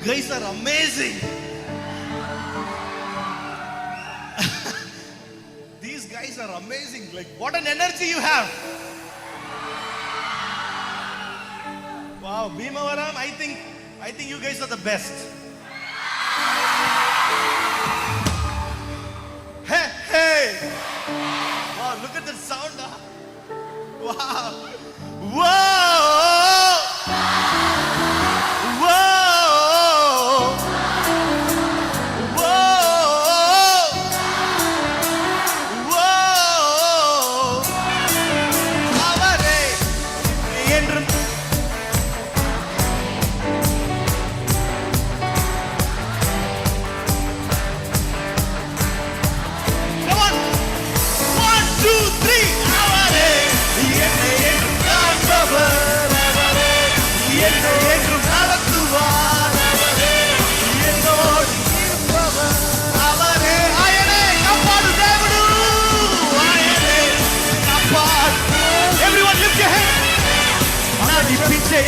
guys are amazing. These guys are amazing. Like, what an energy you have. Wow, Bhimavaram, I think you guys are the best. Hey, hey. Wow, look at that sound. Wow. Whoa.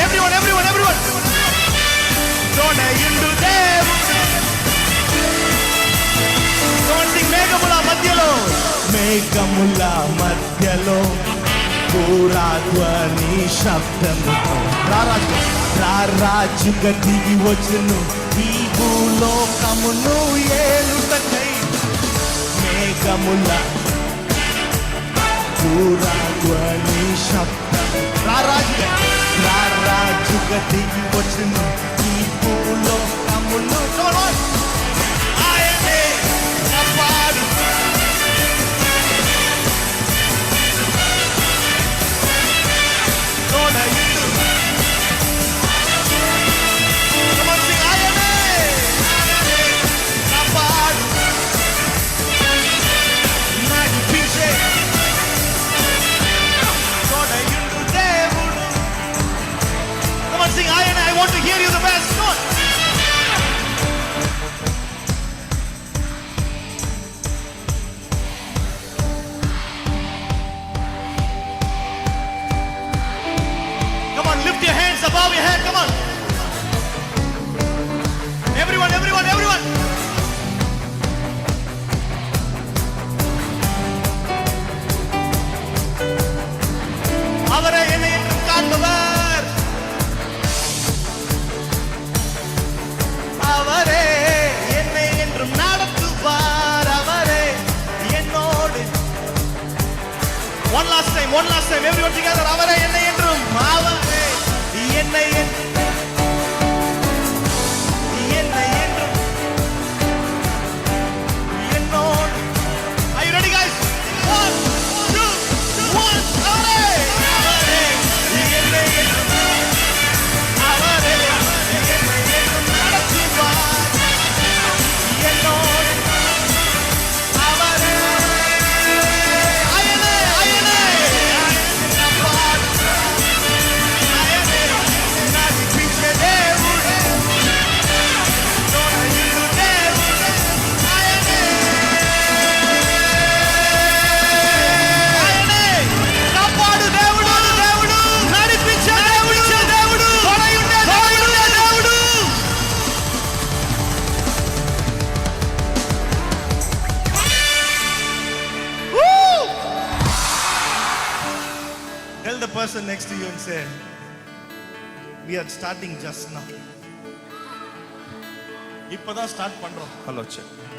Everyone. తోడయుండు దేవుడు. Don't sing మేఘముల మధ్యలో. మేఘముల మధ్యలో పూరాధ్వని శబ్దముతో రారాజుగా దిగి వచ్చును ఈ భూలోకమును ఏలుటకై. మేఘముల పూరాధ్వని శబ్దం రారాజుగా దిగి వచ్చును ఈ భూలోకమును. ఆయనే కాపాడు. తోడయుండు. ఆయనే కాపాడు. నడిపించే తోడయుండు దేవుడు. Come on, sing ఆయనే. I want to hear you the best. Come on. Come on, lift your hands above your head. Come on. Everyone. அவரே என்னை என்றும் காண்பவர். அவரே என்னை என்றும் நடத்துவார். அவரே என்னோடு. One last time, everyone together. அவரே என்னை என்றும். அவரே என்னை என்றும். என்னோடு. Are you ready, guys? 1, 2, 1. அவரே என்னை என்றும். அவரே என்னை என்றும் நடத்துவார். என்னோடு. அவரே ఆయనే కాపాడు. ఆయనే నడిపించే దేవుడు. తోడయుండు దేవుడు. ఆయనే కాపాడు దేవుడు. నడిపించే దేవుడు. తోడయుండే దేవుడు. Woo! Tell the person next to you and say, we are starting just now. இப்பதான் ஸ்டார்ட் பண்றோம். హలో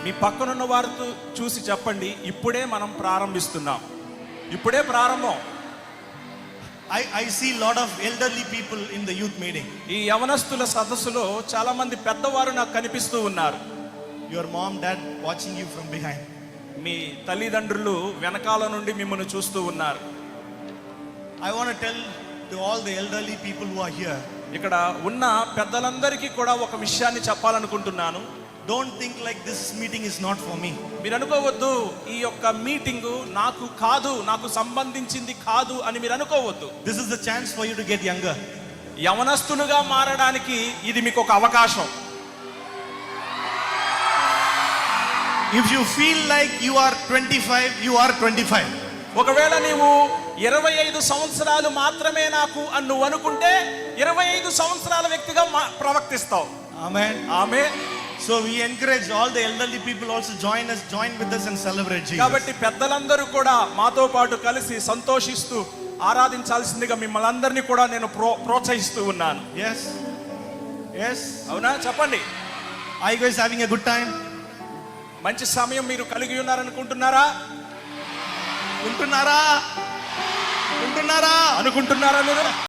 మీ పక్కనున్న వారితో చూసి చెప్పండి, ఇప్పుడే మనం ప్రారంభిస్తున్నాం. ఇప్పుడే ప్రారంభం. I see lot of elderly people in the youth meeting. ఈ యవనస్తుల సదస్సులో చాలా మంది పెద్దవారు నాకు కనిపిస్తూ ఉన్నారు. Your mom, dad watching you from behind. మీ తల్లిదండ్రులు వెనకాల నుండి మిమ్మల్ని చూస్తూ ఉన్నారు. I want to tell to all the elderly people who are here, ఇక్కడ ఉన్న పెద్దలందరికీ కూడా ఒక విషయాన్ని చెప్పాలనుకుంటున్నాను. don't think like this meeting is not for me. మీరు అనుకోవద్దు ఈ యొక్క మీటింగు నాకు కాదు, నాకు సంబంధించింది కాదు అని మీరు అనుకోవద్దు. This is the chance for you to get younger. యవనస్తులుగా మారడానికి ఇది మీకు ఒక అవకాశం. If you feel like you are 25, you are 25. ఒకవేళ నీవు 25 సంవత్సరాలు మాత్రమే నాకు అని నువ్వు అనుకుంటే 25 సంవత్సరాల వ్యక్తిగా ప్రవర్తిస్తావు. Amen. ఆమె. So we encourage all the elderly people also join with us and celebrate Jesus. కాబట్టి పెద్దలందరూ కూడా మాతో పాటు కలిసి సంతోషిస్తూ ఆరాధించాల్సిందిగా మిమ్మల్ని అందరినీ కూడా నేను ప్రోత్సహిస్తూ ఉన్నాను. Yes. Yes. అవునా? చెప్పండి. Are you guys having a good time? మంచి సమయం మీరు కలిగి ఉన్నారనుకుంటున్నారా? ఉంటున్నారా? అనుకుంటున్నారా మీరు?